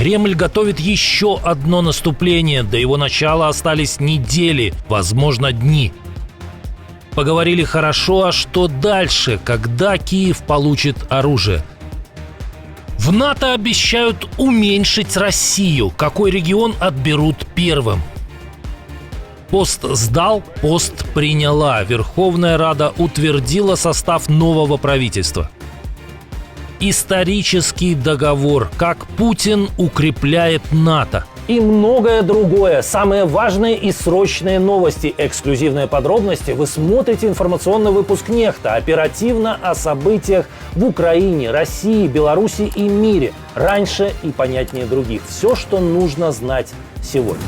Кремль готовит еще одно наступление. До его начала остались недели, возможно, дни. Поговорили хорошо, а что дальше, когда Киев получит оружие? В НАТО обещают уменьшить Россию. Какой регион отберут первым? Пост сдал, пост приняла. Верховная Рада утвердила состав нового правительства. Исторический договор. Как Путин укрепляет НАТО. И многое другое. Самые важные и срочные новости, эксклюзивные подробности вы смотрите информационный выпуск «Нехта». Оперативно о событиях в Украине, России, Беларуси и мире. Раньше и понятнее других. Все, что нужно знать сегодня.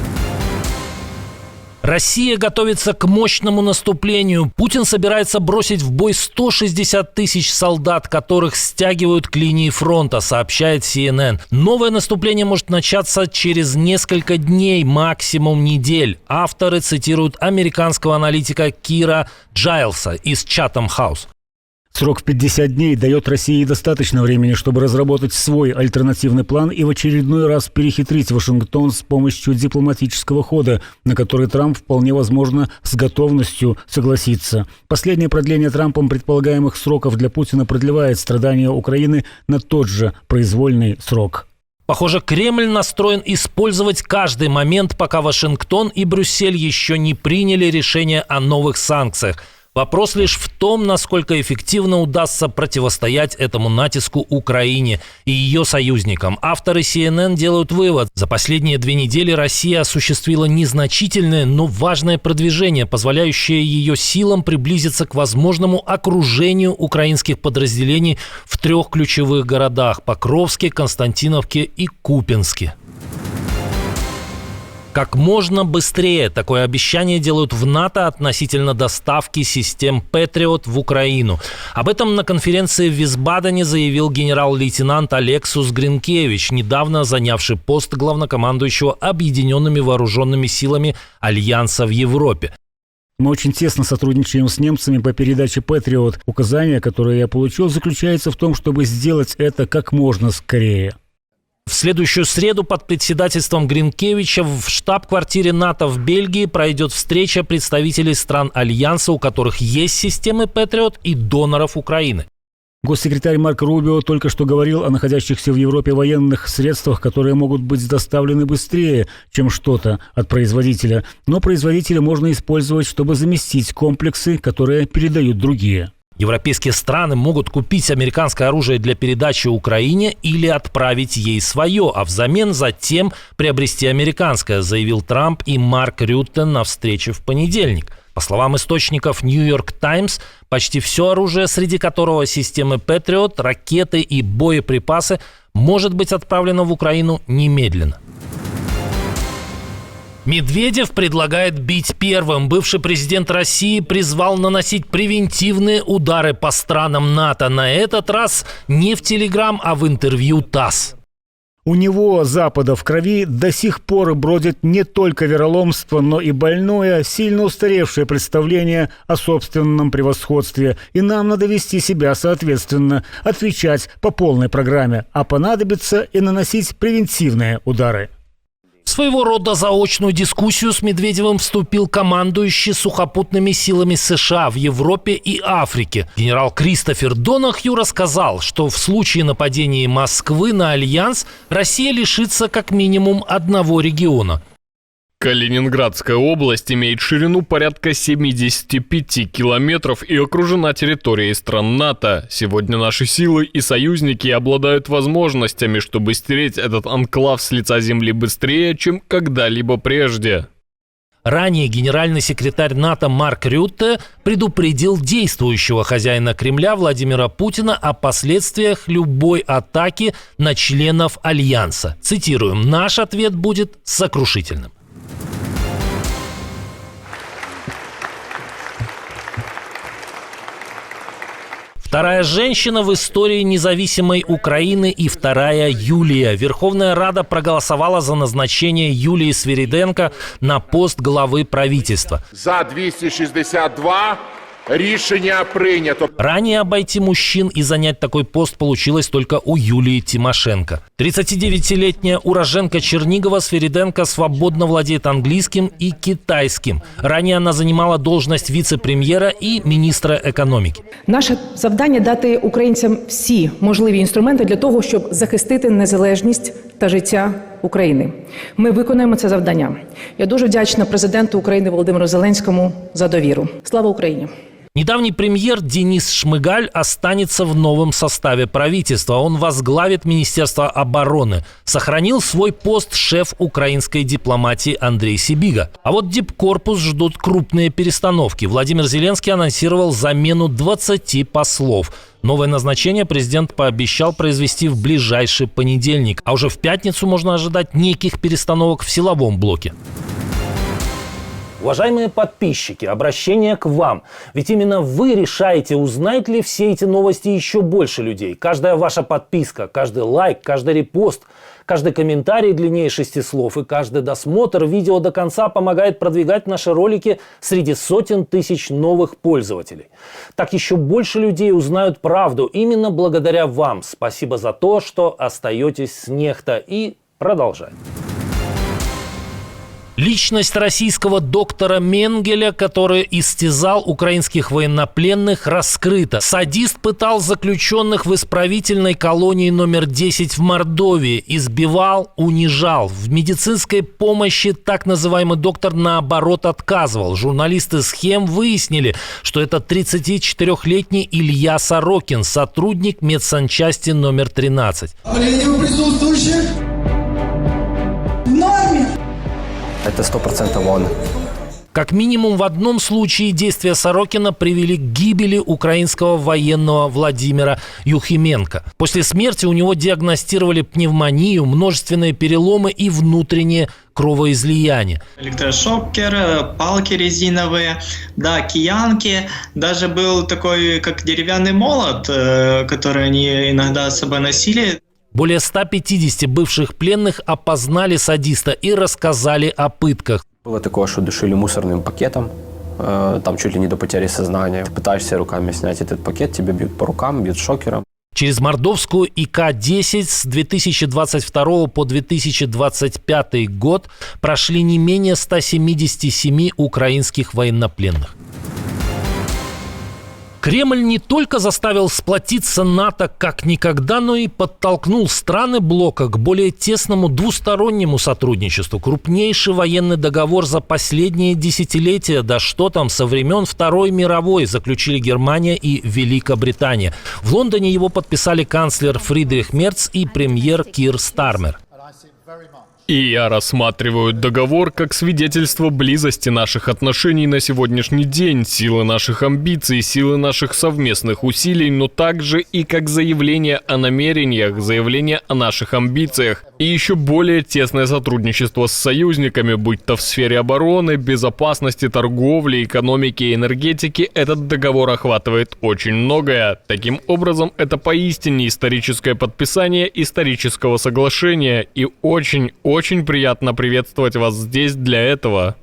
Россия готовится к мощному наступлению. Путин собирается бросить в бой 160 тысяч солдат, которых стягивают к линии фронта, сообщает CNN. Новое наступление может начаться через несколько дней, максимум недель. Авторы цитируют американского аналитика Кира Джайлса из Chatham House. Срок в 50 дней дает России достаточно времени, чтобы разработать свой альтернативный план и в очередной раз перехитрить Вашингтон с помощью дипломатического хода, на который Трамп вполне возможно с готовностью согласится. Последнее продление Трампом предполагаемых сроков для Путина продлевает страдания Украины на тот же произвольный срок. Похоже, Кремль настроен использовать каждый момент, пока Вашингтон и Брюссель еще не приняли решение о новых санкциях. Вопрос лишь в том, насколько эффективно удастся противостоять этому натиску Украине и ее союзникам. Авторы CNN делают вывод. За последние 2 недели Россия осуществила незначительное, но важное продвижение, позволяющее ее силам приблизиться к возможному окружению украинских подразделений в 3 ключевых городах – Покровске, Константиновке и Купянске. Как можно быстрее такое обещание делают в НАТО относительно доставки систем Patriot в Украину. Об этом на конференции в Висбадене заявил генерал-лейтенант Алексус Гринкевич, недавно занявший пост главнокомандующего Объединенными вооруженными силами Альянса в Европе. Мы очень тесно сотрудничаем с немцами по передаче Patriot. Указание, которое я получил, заключается в том, чтобы сделать это как можно скорее. В следующую среду под председательством Гринкевича в штаб-квартире НАТО в Бельгии пройдет встреча представителей стран Альянса, у которых есть системы Patriot, и доноров Украины. Госсекретарь Марко Рубио только что говорил о находящихся в Европе военных средствах, которые могут быть доставлены быстрее, чем что-то от производителя. Но производителя можно использовать, чтобы заместить комплексы, которые передают другие. Европейские страны могут купить американское оружие для передачи Украине или отправить ей свое, а взамен затем приобрести американское, заявил Трамп и Марк Рютте на встрече в понедельник. По словам источников New York Times, почти все оружие, среди которого системы Patriot, ракеты и боеприпасы, может быть отправлено в Украину немедленно. Медведев предлагает бить первым. Бывший президент России призвал наносить превентивные удары по странам НАТО. На этот раз не в Телеграм, а в интервью ТАСС. У него, Запада, в крови до сих пор бродит не только вероломство, но и больное, сильно устаревшее представление о собственном превосходстве. И нам надо вести себя соответственно, отвечать по полной программе, а понадобится и наносить превентивные удары. В своего рода заочную дискуссию с Медведевым вступил командующий сухопутными силами США в Европе и Африке. Генерал Кристофер Донахью рассказал, что в случае нападения Москвы на Альянс Россия лишится как минимум одного региона. Калининградская область имеет ширину порядка 75 километров и окружена территорией стран НАТО. Сегодня наши силы и союзники обладают возможностями, чтобы стереть этот анклав с лица земли быстрее, чем когда-либо прежде. Ранее генеральный секретарь НАТО Марк Рютте предупредил действующего хозяина Кремля Владимира Путина о последствиях любой атаки на членов Альянса. Цитируем: «Наш ответ будет сокрушительным». Вторая женщина в истории независимой Украины и вторая Юлия. Верховная Рада проголосовала за назначение Юлии Свириденко на пост главы правительства. За 262, Рішення прийнято. Ранее обойти мужчин и занять такой пост получилось только у Юлии Тимошенко. 39-летняя уроженка Чернигова Свериденко свободно владеет английским и китайским. Ранее она занимала должность вице-премьера и министра економіки. Наше завдання – дати українцям всі можливі інструменти для того, щоб захистити незалежність та життя України. Ми виконаємо це завдання. Я дуже вдячна президенту України Володимиру Зеленському за довіру. Слава Україні! Недавний премьер Денис Шмыгаль останется в новом составе правительства. Он возглавит Министерство обороны. Сохранил свой пост шеф украинской дипломатии Андрей Сибига. А вот Дипкорпус ждут крупные перестановки. Владимир Зеленский анонсировал замену 20 послов. Новое назначение президент пообещал произвести в ближайший понедельник. А уже в пятницу можно ожидать неких перестановок в силовом блоке. Уважаемые подписчики, обращение к вам. Ведь именно вы решаете, узнает ли все эти новости еще больше людей. Каждая ваша подписка, каждый лайк, каждый репост, каждый комментарий длиннее 6 слов и каждый досмотр видео до конца помогает продвигать наши ролики среди сотен тысяч новых пользователей. Так еще больше людей узнают правду именно благодаря вам. Спасибо за то, что остаетесь с Нехта, и продолжаем. Личность российского доктора Менгеля, который истязал украинских военнопленных, раскрыта. Садист пытал заключенных в исправительной колонии номер 10 в Мордовии. Избивал, унижал. В медицинской помощи так называемый доктор наоборот отказывал. Журналисты «Схем» выяснили, что это 34-летний Илья Сорокин, сотрудник медсанчасти номер 13. Определение присутствующих в норме. Это 100% он. Как минимум в одном случае действия Сорокина привели к гибели украинского военного Владимира Юхименко. После смерти у него диагностировали пневмонию, множественные переломы и внутреннее кровоизлияние. Электрошокер, палки резиновые, да, киянки. Даже был такой, как деревянный молот, который они иногда с собой носили. Более 150 бывших пленных опознали садиста и рассказали о пытках. Было такое, что душили мусорным пакетом, там чуть ли не до потери сознания. Пытаешься руками снять этот пакет, тебя бьют по рукам, бьют шокером. Через мордовскую ИК-10 с 2022 по 2025 год прошли не менее 177 украинских военнопленных. Кремль не только заставил сплотиться НАТО как никогда, но и подтолкнул страны блока к более тесному двустороннему сотрудничеству. Крупнейший военный договор за последние десятилетия, да что там, со времен Второй мировой, заключили Германия и Великобритания. В Лондоне его подписали канцлер Фридрих Мерц и премьер Кир Стармер. И я рассматриваю договор как свидетельство близости наших отношений на сегодняшний день, силы наших амбиций, силы наших совместных усилий, но также и как заявление о намерениях, заявление о наших амбициях. И еще более тесное сотрудничество с союзниками, будь то в сфере обороны, безопасности, торговли, экономики и энергетики, этот договор охватывает очень многое. Таким образом, это поистине историческое подписание исторического соглашения, и очень приятно приветствовать вас здесь для этого.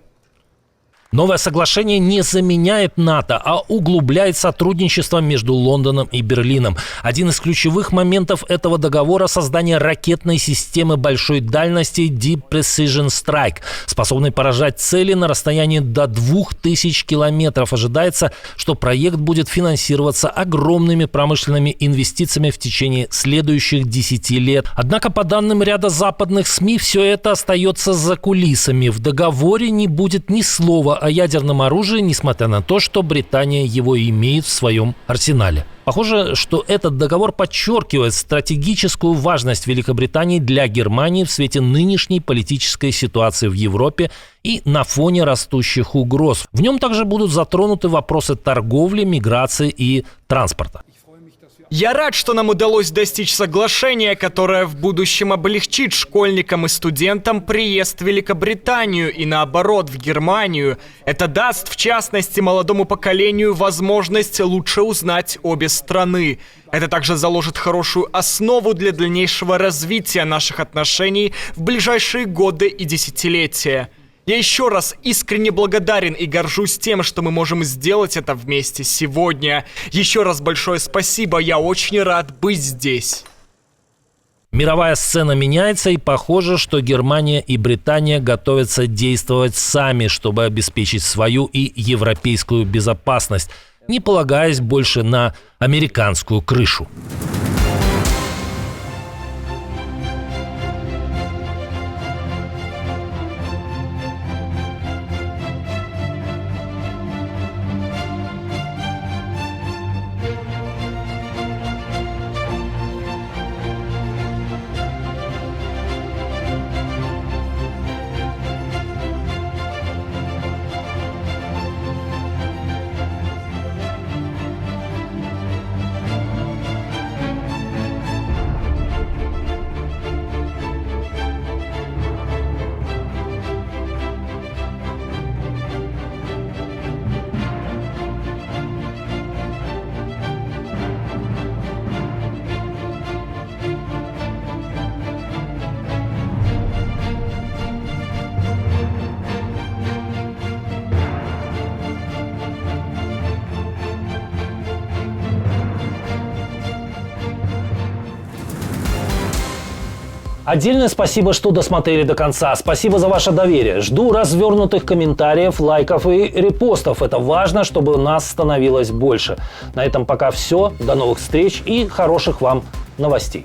Новое соглашение не заменяет НАТО, а углубляет сотрудничество между Лондоном и Берлином. Один из ключевых моментов этого договора – создание ракетной системы большой дальности Deep Precision Strike, способной поражать цели на расстоянии до 2000 километров. Ожидается, что проект будет финансироваться огромными промышленными инвестициями в течение следующих 10 лет. Однако, по данным ряда западных СМИ, все это остается за кулисами. В договоре не будет ни слова о ядерном оружии, несмотря на то, что Британия его имеет в своем арсенале. Похоже, что этот договор подчеркивает стратегическую важность Великобритании для Германии в свете нынешней политической ситуации в Европе и на фоне растущих угроз. В нем также будут затронуты вопросы торговли, миграции и транспорта. Я рад, что нам удалось достичь соглашения, которое в будущем облегчит школьникам и студентам приезд в Великобританию и наоборот в Германию. Это даст, в частности, молодому поколению возможность лучше узнать обе страны. Это также заложит хорошую основу для дальнейшего развития наших отношений в ближайшие годы и десятилетия. Я еще раз искренне благодарен и горжусь тем, что мы можем сделать это вместе сегодня. Еще раз большое спасибо, я очень рад быть здесь. Мировая сцена меняется, и похоже, что Германия и Британия готовятся действовать сами, чтобы обеспечить свою и европейскую безопасность, не полагаясь больше на американскую крышу. Отдельное спасибо, что досмотрели до конца. Спасибо за ваше доверие. Жду развернутых комментариев, лайков и репостов. Это важно, чтобы нас становилось больше. На этом пока все. До новых встреч и хороших вам новостей.